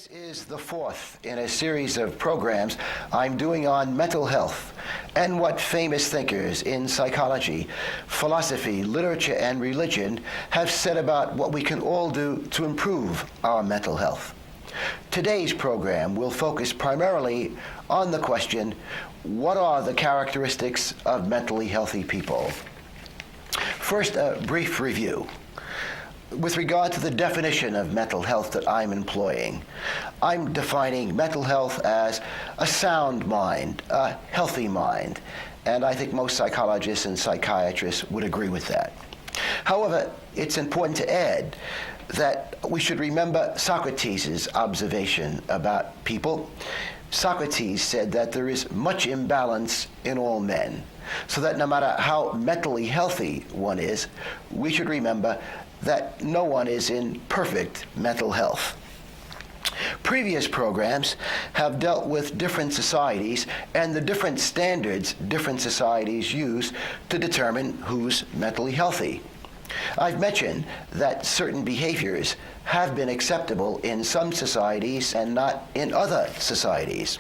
This is the fourth in a series of programs I'm doing on mental health and what famous thinkers in psychology, philosophy, literature, and religion have said about what we can all do to improve our mental health. Today's program will focus primarily on the question, what are the characteristics of mentally healthy people? First, a brief review. With regard to the definition of mental health that I'm employing, I'm defining mental health as a sound mind, a healthy mind, and I think most psychologists and psychiatrists would agree with that. However, it's important to add that we should remember Socrates' observation about people. Socrates said that there is much imbalance in all men, so that no matter how mentally healthy one is, we should remember that no one is in perfect mental health. Previous programs have dealt with different societies and the different standards different societies use to determine who's mentally healthy. I've mentioned that certain behaviors have been acceptable in some societies and not in other societies.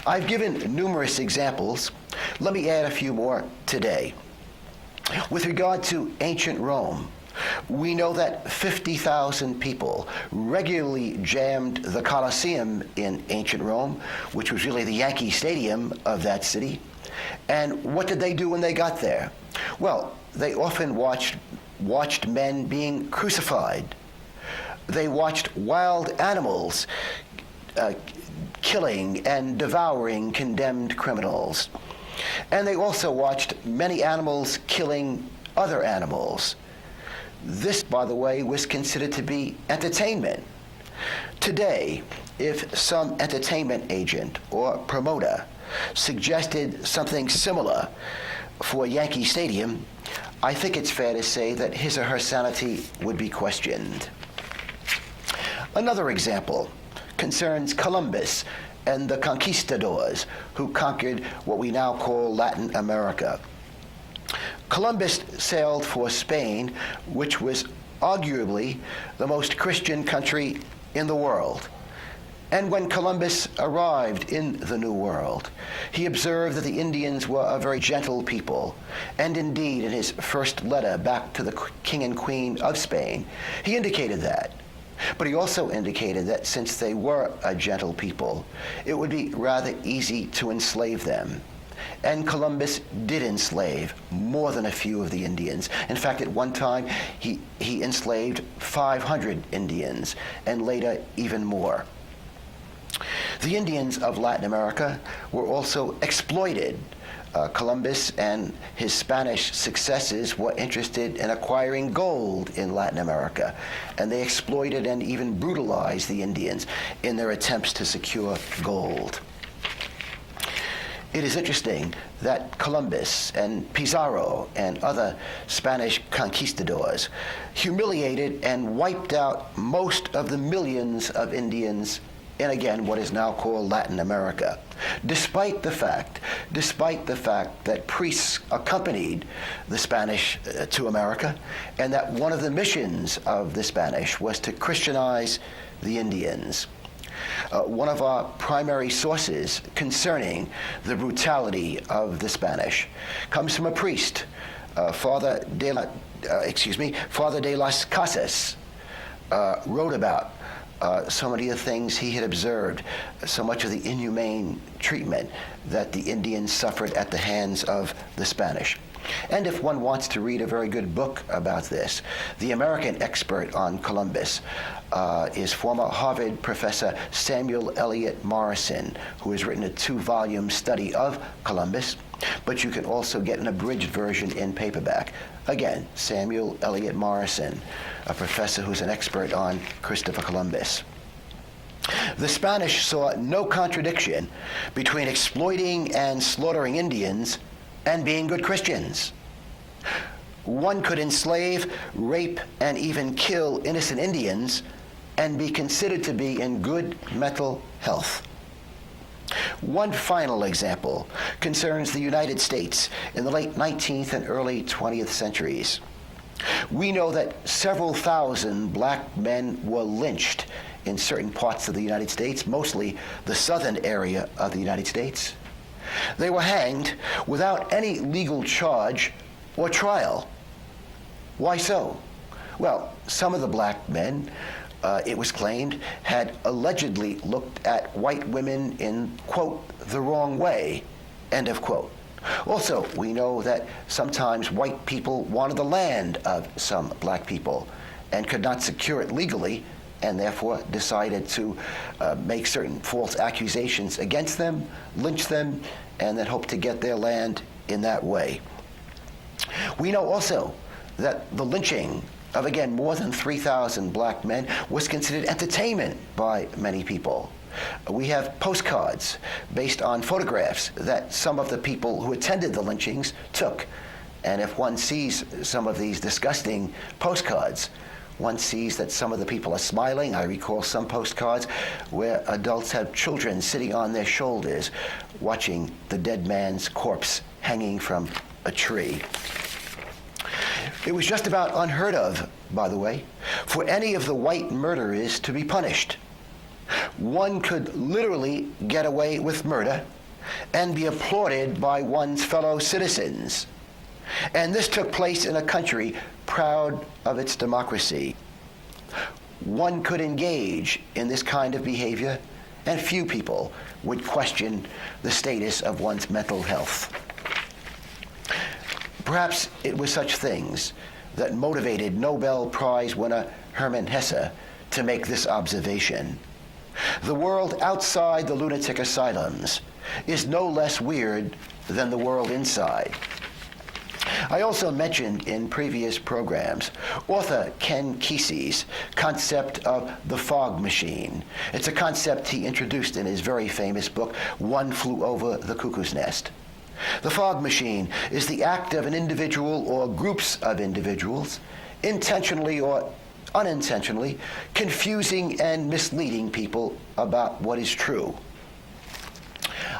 I've given numerous examples. Let me add a few more today. With regard to ancient Rome, we know that 50,000 people regularly jammed the Colosseum in ancient Rome, which was really the Yankee Stadium of that city. And what did they do when they got there? Well, they often watched men being crucified. They watched wild animals killing and devouring condemned criminals. And they also watched many animals killing other animals. This, by the way, was considered to be entertainment. Today, if some entertainment agent or promoter suggested something similar for Yankee Stadium, I think it's fair to say that his or her sanity would be questioned. Another example concerns Columbus and the conquistadors who conquered what we now call Latin America. Columbus sailed for Spain, which was arguably the most Christian country in the world. And when Columbus arrived in the New World, he observed that the Indians were a very gentle people. And indeed, in his first letter back to the King and Queen of Spain, he indicated that. But he also indicated that since they were a gentle people, it would be rather easy to enslave them. And Columbus did enslave more than a few of the Indians. In fact, at one time, he enslaved 500 Indians, and later even more. The Indians of Latin America were also exploited. Columbus and his Spanish successors were interested in acquiring gold in Latin America, and they exploited and even brutalized the Indians in their attempts to secure gold. It is interesting that Columbus and Pizarro and other Spanish conquistadors humiliated and wiped out most of the millions of Indians in, again, what is now called Latin America, despite the fact that priests accompanied the Spanish to America, and that one of the missions of the Spanish was to Christianize the Indians. One of our primary sources concerning the brutality of the Spanish comes from a priest, Father de las Casas, wrote about so many of the things he had observed, so much of the inhumane treatment that the Indians suffered at the hands of the Spanish. And if one wants to read a very good book about this, the American expert on Columbus is former Harvard professor Samuel Eliot Morison, who has written a 2-volume study of Columbus, but you can also get an abridged version in paperback. Again, Samuel Eliot Morison, a professor who's an expert on Christopher Columbus. The Spanish saw no contradiction between exploiting and slaughtering Indians and being good Christians. One could enslave, rape, and even kill innocent Indians and be considered to be in good mental health. One final example concerns the United States in the late 19th and early 20th centuries. We know that several thousand black men were lynched in certain parts of the United States, mostly the southern area of the United States. They were hanged without any legal charge or trial. Why so? Well, some of the black men, it was claimed, had allegedly looked at white women in, quote, the wrong way, end of quote. Also, we know that sometimes white people wanted the land of some black people and could not secure it legally, and therefore decided to make certain false accusations against them, lynch them, and then hope to get their land in that way. We know also that the lynching of, again, more than 3,000 black men was considered entertainment by many people. We have postcards based on photographs that some of the people who attended the lynchings took. And if one sees some of these disgusting postcards, one sees that some of the people are smiling. I recall some postcards where adults have children sitting on their shoulders watching the dead man's corpse hanging from a tree. It was just about unheard of, by the way, for any of the white murderers to be punished. One could literally get away with murder and be applauded by one's fellow citizens. And this took place in a country proud of its democracy. One could engage in this kind of behavior, and few people would question the status of one's mental health. Perhaps it was such things that motivated Nobel Prize winner Hermann Hesse to make this observation. The world outside the lunatic asylums is no less weird than the world inside. I also mentioned in previous programs author Ken Kesey's concept of the fog machine. It's a concept he introduced in his very famous book, One Flew Over the Cuckoo's Nest. The fog machine is the act of an individual or groups of individuals, intentionally or unintentionally, confusing and misleading people about what is true.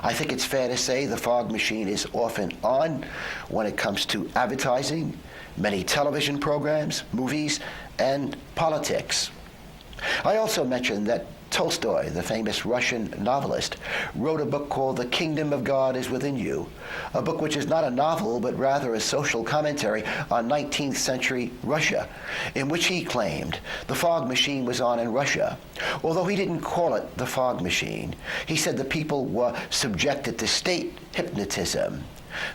I think it's fair to say the fog machine is often on when it comes to advertising, many television programs, movies, and politics. I also mentioned that Tolstoy, the famous Russian novelist, wrote a book called The Kingdom of God is Within You, a book which is not a novel but rather a social commentary on 19th century Russia, in which he claimed the fog machine was on in Russia. Although he didn't call it the fog machine, he said the people were subjected to state hypnotism,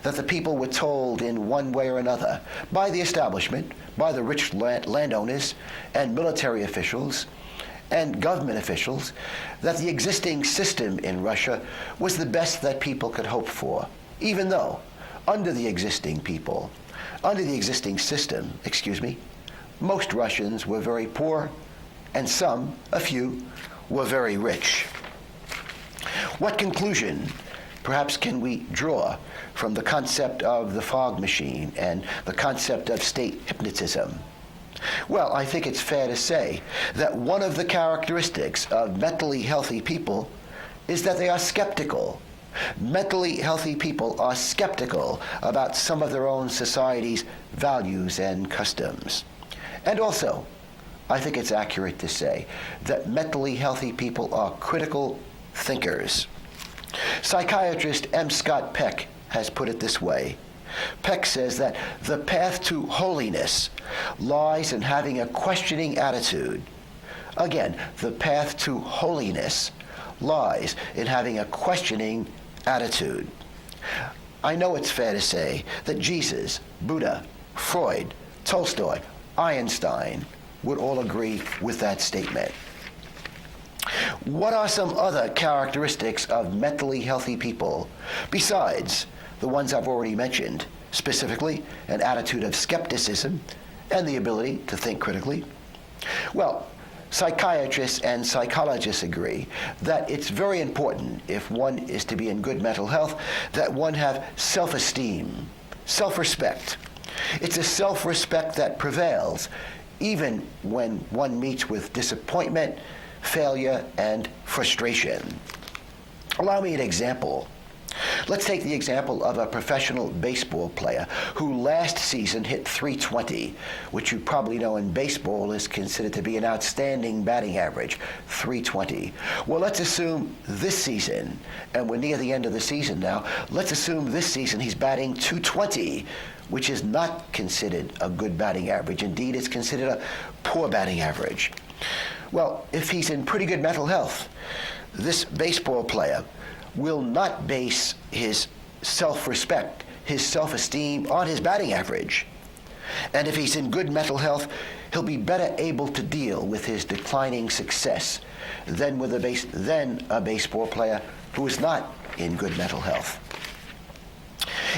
that the people were told in one way or another by the establishment, by the rich landowners and military officials, and government officials, that the existing system in Russia was the best that people could hope for, even though under the existing system, most Russians were very poor, and some, a few, were very rich. What conclusion, perhaps, can we draw from the concept of the fog machine and the concept of state hypnotism? Well, I think it's fair to say that one of the characteristics of mentally healthy people is that they are skeptical. Mentally healthy people are skeptical about some of their own society's values and customs. And also, I think it's accurate to say that mentally healthy people are critical thinkers. Psychiatrist M. Scott Peck has put it this way. Peck says that the path to holiness lies in having a questioning attitude. Again, the path to holiness lies in having a questioning attitude. I know it's fair to say that Jesus, Buddha, Freud, Tolstoy, Einstein would all agree with that statement. What are some other characteristics of mentally healthy people besides the ones I've already mentioned, specifically an attitude of skepticism and the ability to think critically? Well, psychiatrists and psychologists agree that it's very important, if one is to be in good mental health, that one have self-esteem, self-respect. It's a self-respect that prevails even when one meets with disappointment, failure, and frustration. Allow me an example. Let's take the example of a professional baseball player who last season hit .320, which you probably know in baseball is considered to be an outstanding batting average, .320. Well, let's assume this season, and we're near the end of the season now, let's assume this season he's batting .220, which is not considered a good batting average. Indeed, it's considered a poor batting average. Well, if he's in pretty good mental health, this baseball player will not base his self-respect, his self-esteem on his batting average. And if he's in good mental health, he'll be better able to deal with his declining success than a baseball player who is not in good mental health.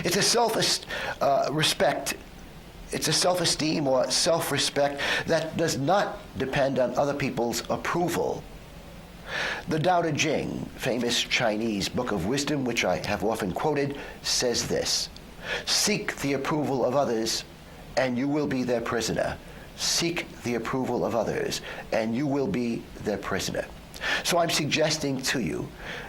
It's a self-respect. It's a self-esteem or self-respect that does not depend on other people's approval. The Tao Te Ching, famous Chinese book of wisdom, which I have often quoted, says this: seek the approval of others, and you will be their prisoner. Seek the approval of others, and you will be their prisoner. So I'm suggesting to you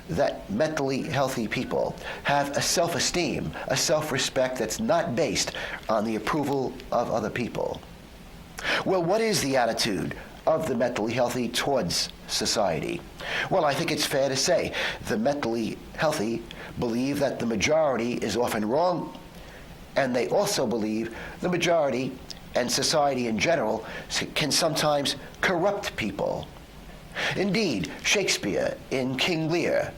that mentally healthy people have a self-esteem, a self-respect that's not based on the approval of other people. Well, what is the attitude of the mentally healthy towards society? Well, I think it's fair to say the mentally healthy believe that the majority is often wrong, and they also believe the majority and society in general can sometimes corrupt people. Indeed, Shakespeare in King Lear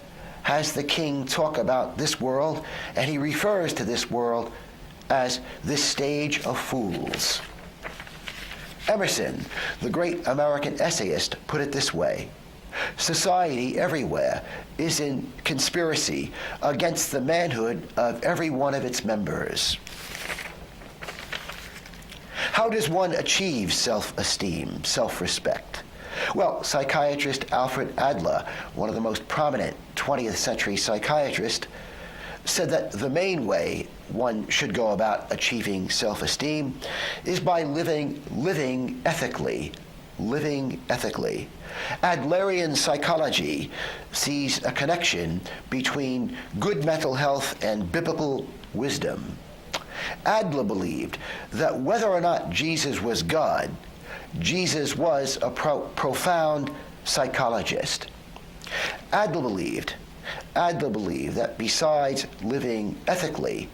has the king talk about this world, and he refers to this world as this stage of fools. Emerson, the great American essayist, put it this way: society everywhere is in conspiracy against the manhood of every one of its members. How does one achieve self-esteem, self-respect? Well, psychiatrist Alfred Adler, one of the most prominent 20th century psychiatrists, said that the main way one should go about achieving self-esteem is by living ethically. Adlerian psychology sees a connection between good mental health and biblical wisdom. Adler believed that whether or not Jesus was God, Jesus was a profound psychologist. Adler believed that besides living ethically,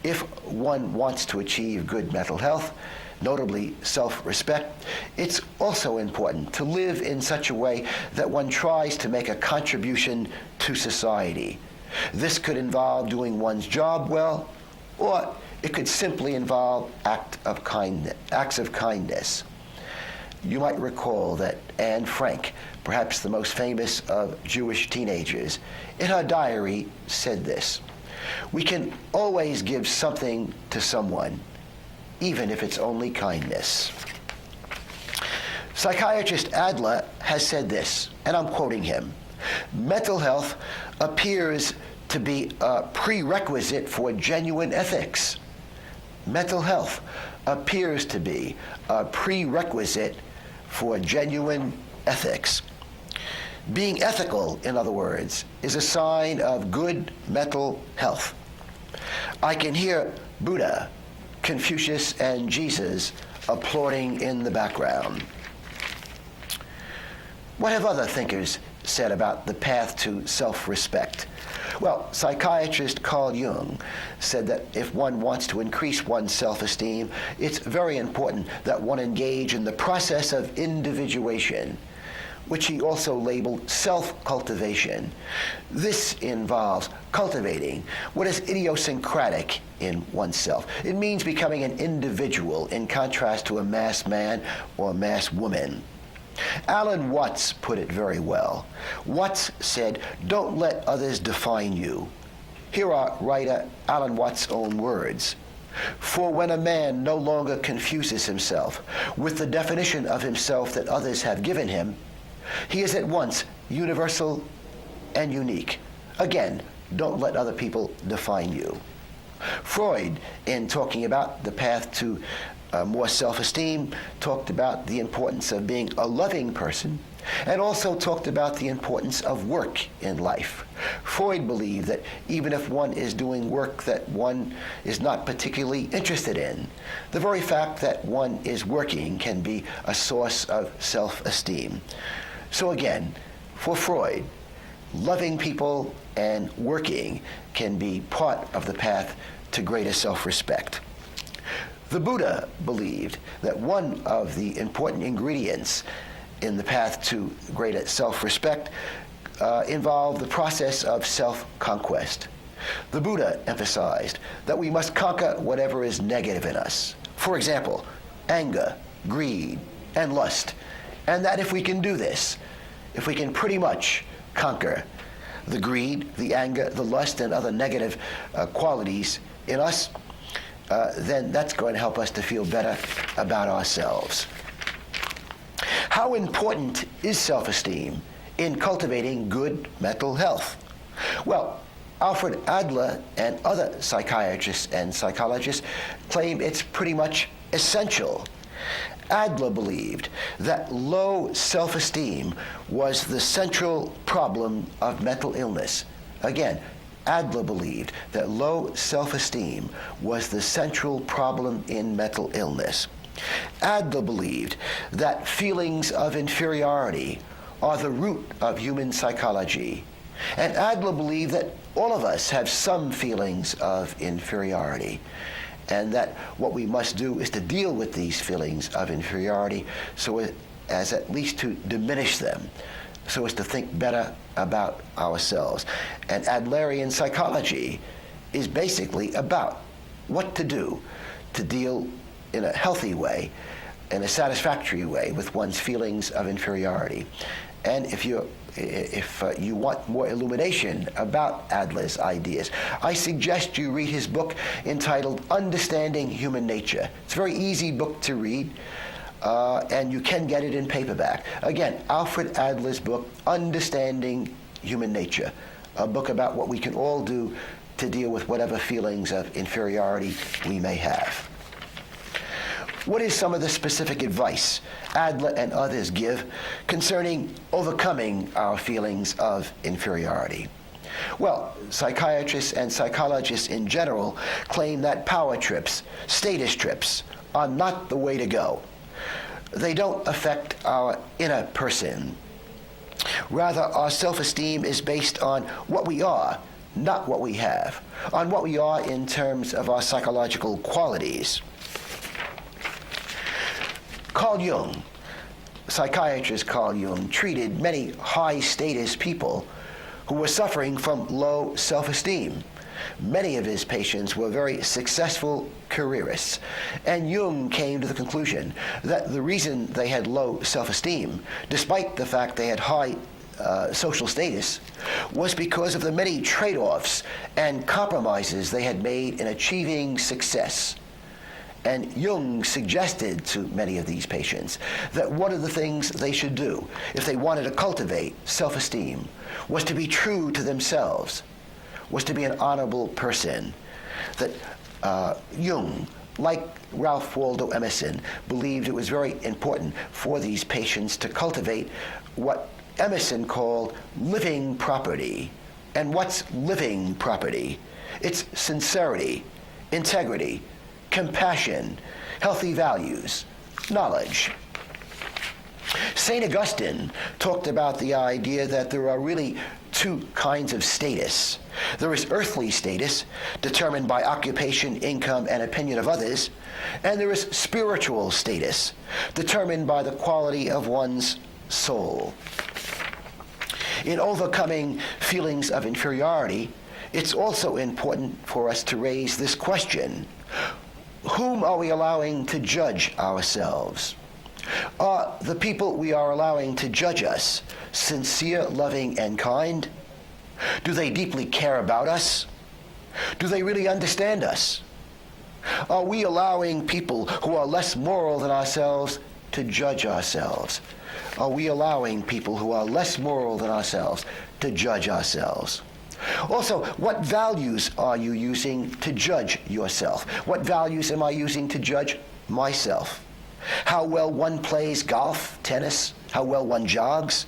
if one wants to achieve good mental health, notably self-respect, it's also important to live in such a way that one tries to make a contribution to society. This could involve doing one's job well, or it could simply involve acts of kindness. You might recall that Anne Frank, perhaps the most famous of Jewish teenagers, in her diary said this: "We can always give something to someone, even if it's only kindness." Psychiatrist Adler has said this, and I'm quoting him: "Mental health appears to be a prerequisite for genuine ethics." Mental health appears to be a prerequisite for genuine ethics. Being ethical, in other words, is a sign of good mental health. I can hear Buddha, Confucius, and Jesus applauding in the background. What have other thinkers said about the path to self-respect? Well, psychiatrist Carl Jung said that if one wants to increase one's self-esteem, it's very important that one engage in the process of individuation, which he also labeled self-cultivation. This involves cultivating what is idiosyncratic in oneself. It means becoming an individual in contrast to a mass man or mass woman. Alan Watts put it very well. Watts said, "Don't let others define you." Here are writer Alan Watts' own words: "For when a man no longer confuses himself with the definition of himself that others have given him, he is at once universal and unique." Again, don't let other people define you. Freud, in talking about the path to more self-esteem, talked about the importance of being a loving person, and also talked about the importance of work in life. Freud believed that even if one is doing work that one is not particularly interested in, the very fact that one is working can be a source of self-esteem. So again, for Freud, loving people and working can be part of the path to greater self-respect. The Buddha believed that one of the important ingredients in the path to greater self-respect involved the process of self-conquest. The Buddha emphasized that we must conquer whatever is negative in us. For example, anger, greed, and lust. And that if we can do this, if we can pretty much conquer the greed, the anger, the lust, and other negative qualities in us, then that's going to help us to feel better about ourselves. How important is self-esteem in cultivating good mental health? Well, Alfred Adler and other psychiatrists and psychologists claim it's pretty much essential. Adler believed that low self-esteem was the central problem of mental illness. Again, Adler believed that low self-esteem was the central problem in mental illness. Adler believed that feelings of inferiority are the root of human psychology. And Adler believed that all of us have some feelings of inferiority, and that what we must do is to deal with these feelings of inferiority so as at least to diminish them, so as to think better about ourselves. And Adlerian psychology is basically about what to do to deal in a healthy way, in a satisfactory way, with one's feelings of inferiority. And if you want more illumination about Adler's ideas, I suggest you read his book entitled Understanding Human Nature. It's a very easy book to read, and you can get it in paperback. Again, Alfred Adler's book, Understanding Human Nature, a book about what we can all do to deal with whatever feelings of inferiority we may have. What is some of the specific advice Adler and others give concerning overcoming our feelings of inferiority? Well, psychiatrists and psychologists in general claim that power trips, status trips, are not the way to go. They don't affect our inner person. Rather, our self-esteem is based on what we are, not what we have, on what we are in terms of our psychological qualities. Carl Jung, psychiatrist Carl Jung, treated many high-status people who were suffering from low self-esteem. Many of his patients were very successful careerists, and Jung came to the conclusion that the reason they had low self-esteem, despite the fact they had high social status, was because of the many trade-offs and compromises they had made in achieving success. And Jung suggested to many of these patients that one of the things they should do if they wanted to cultivate self-esteem was to be true to themselves, was to be an honorable person. That Jung, like Ralph Waldo Emerson, believed it was very important for these patients to cultivate what Emerson called living property. And what's living property? It's sincerity, integrity, compassion, healthy values, knowledge. St. Augustine talked about the idea that there are really two kinds of status. There is earthly status, determined by occupation, income, and opinion of others, and there is spiritual status, determined by the quality of one's soul. In overcoming feelings of inferiority, it's also important for us to raise this question: whom are we allowing to judge ourselves? Are the people we are allowing to judge us sincere, loving, and kind? Do they deeply care about us? Do they really understand us? Are we allowing people who are less moral than ourselves to judge ourselves? Are we allowing people who are less moral than ourselves to judge ourselves? Also, what values are you using to judge yourself? What values am I using to judge myself. How well one plays golf, tennis, how well one jogs,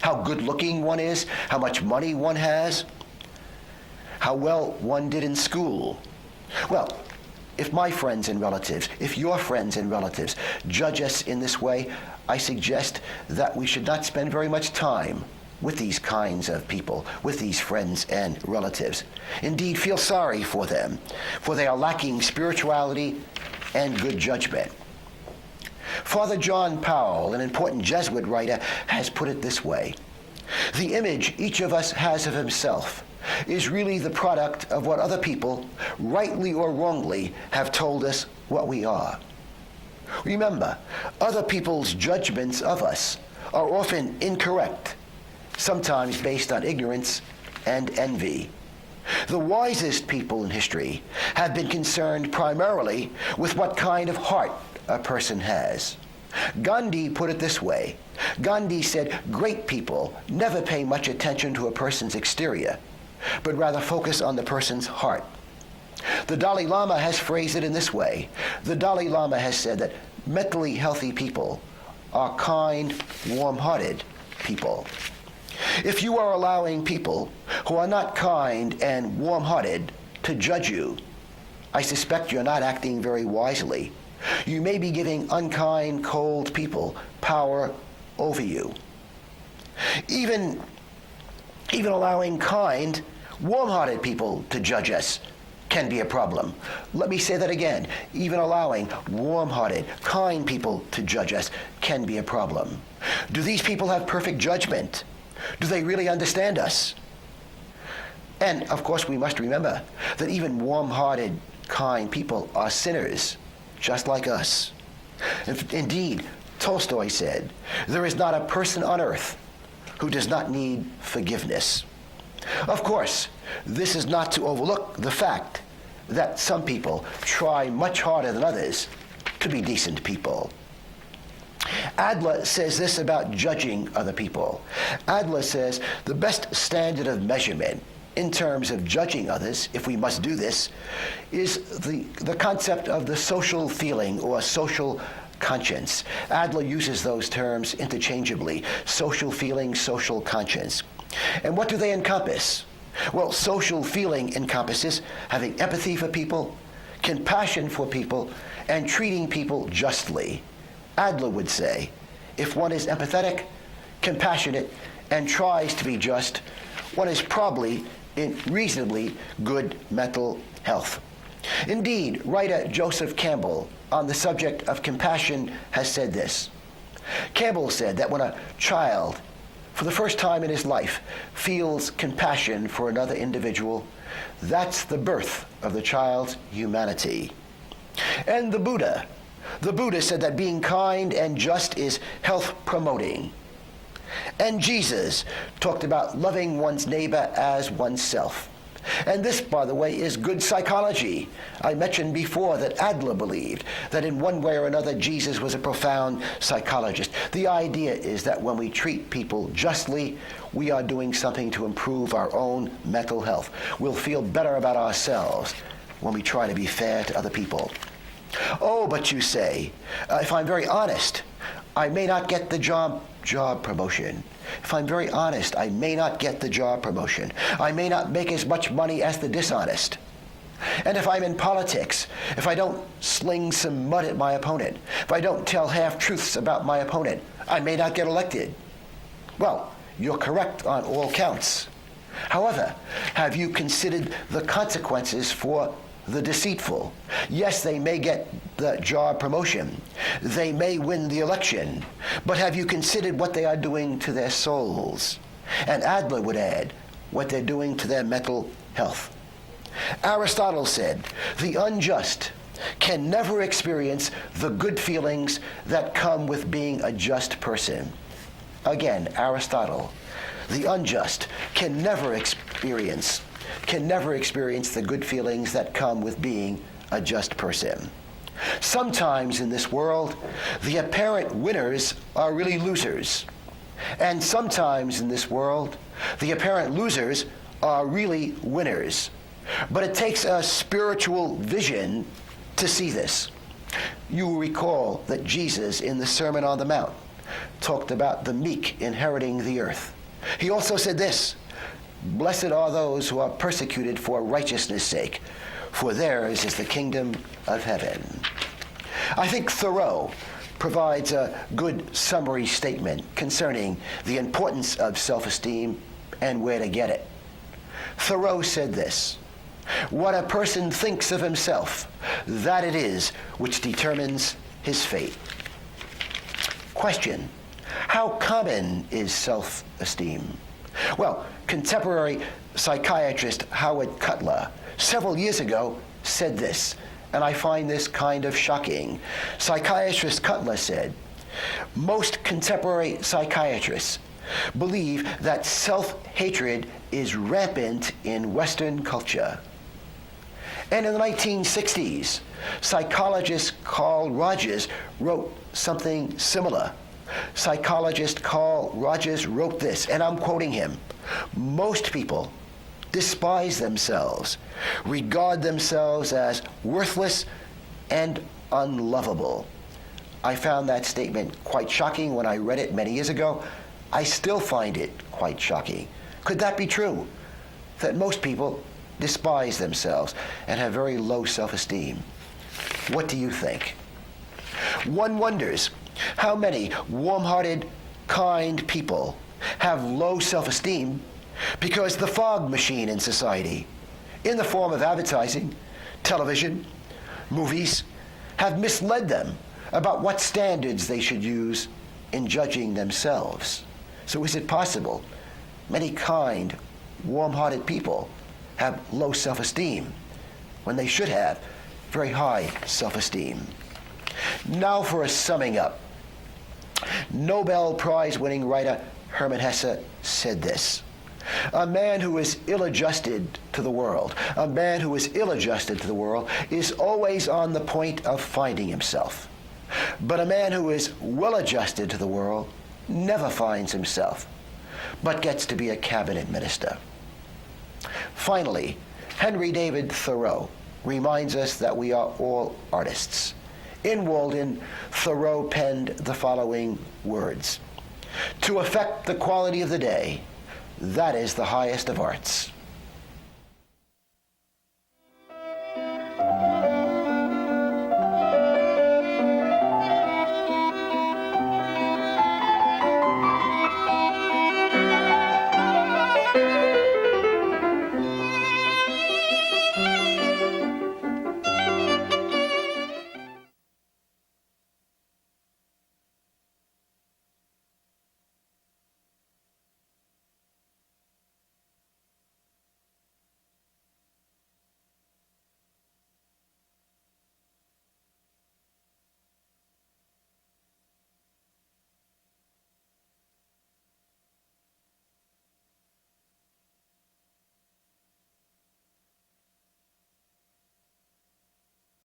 how good looking one is, how much money one has, how well one did in school. Well, if my friends and relatives, if your friends and relatives judge us in this way, I suggest that we should not spend very much time with these kinds of people, with these friends and relatives. Indeed, feel sorry for them, for they are lacking spirituality and good judgment. Father John Powell, an important Jesuit writer, has put it this way: the image each of us has of himself is really the product of what other people, rightly or wrongly, have told us what we are. Remember, other people's judgments of us are often incorrect, sometimes based on ignorance and envy. The wisest people in history have been concerned primarily with what kind of heart a person has. Gandhi put it this way. Gandhi said, great people never pay much attention to a person's exterior, but rather focus on the person's heart. The Dalai Lama has phrased it in this way. The Dalai Lama has said that mentally healthy people are kind, warm-hearted people. If you are allowing people who are not kind and warm-hearted to judge you, I suspect you're not acting very wisely. You may be giving unkind, cold people power over you. Even allowing kind, warm-hearted people to judge us can be a problem. Let me say that again. Even allowing warm-hearted, kind people to judge us can be a problem. Do these people have perfect judgment? Do they really understand us? And, of course, we must remember that even warm-hearted, kind people are sinners, just like us. Indeed, Tolstoy said, there is not a person on earth who does not need forgiveness. Of course, this is not to overlook the fact that some people try much harder than others to be decent people. Adler says this about judging other people. Adler says the best standard of measurement in terms of judging others, if we must do this, is the concept of the social feeling or social conscience. Adler uses those terms interchangeably: social feeling, social conscience. And what do they encompass? Well, social feeling encompasses having empathy for people, compassion for people, and treating people justly. Adler would say, if one is empathetic, compassionate, and tries to be just, one is probably in reasonably good mental health. Indeed, writer Joseph Campbell on the subject of compassion has said this. Campbell said that when a child, for the first time in his life, feels compassion for another individual, that's the birth of the child's humanity. And the Buddha said that being kind and just is health promoting. And Jesus talked about loving one's neighbor as oneself. And this, by the way, is good psychology. I mentioned before that Adler believed that in one way or another Jesus was a profound psychologist. The idea is that when we treat people justly, we are doing something to improve our own mental health. We'll feel better about ourselves when we try to be fair to other people. Oh, but you say, if I'm very honest, I may not get the job promotion. If I'm very honest, I may not get the job promotion. I may not make as much money as the dishonest. And if I'm in politics, if I don't sling some mud at my opponent, if I don't tell half-truths about my opponent, I may not get elected. Well, you're correct on all counts. However, have you considered the consequences for the deceitful? Yes, they may get the job promotion. They may win the election. But have you considered what they are doing to their souls? And Adler would add, what they're doing to their mental health. Aristotle said, the unjust can never experience the good feelings that come with being a just person. Again, Aristotle, the unjust can never experience the good feelings that come with being a just person. Sometimes in this world, the apparent winners are really losers. And sometimes in this world, the apparent losers are really winners. But it takes a spiritual vision to see this. You will recall that Jesus, in the Sermon on the Mount, talked about the meek inheriting the earth. He also said this, "Blessed are those who are persecuted for righteousness' sake, for theirs is the kingdom of heaven." I think Thoreau provides a good summary statement concerning the importance of self-esteem and where to get it. Thoreau said this, "What a person thinks of himself, that it is which determines his fate." Question: how common is self-esteem? Well, contemporary psychiatrist Howard Cutler several years ago said this, and I find this kind of shocking. Psychiatrist Cutler said, "Most contemporary psychiatrists believe that self-hatred is rampant in Western culture." And in the 1960s, psychologist Carl Rogers wrote something similar. Psychologist Carl Rogers wrote this, and I'm quoting him, "Most people despise themselves, regard themselves as worthless and unlovable." I found that statement quite shocking when I read it many years ago. I still find it quite shocking. Could that be true? That most people despise themselves and have very low self-esteem? What do you think? One wonders how many warm-hearted, kind people have low self-esteem because the fog machine in society, in the form of advertising, television, movies, have misled them about what standards they should use in judging themselves. So is it possible many kind, warm-hearted people have low self-esteem when they should have very high self-esteem? Now for a summing up. Nobel Prize-winning writer Hermann Hesse said this, "A man who is ill-adjusted to the world, a man who is ill-adjusted to the world is always on the point of finding himself. But a man who is well-adjusted to the world never finds himself, but gets to be a cabinet minister." Finally, Henry David Thoreau reminds us that we are all artists. In Walden, Thoreau penned the following words, "To affect the quality of the day, that is the highest of arts."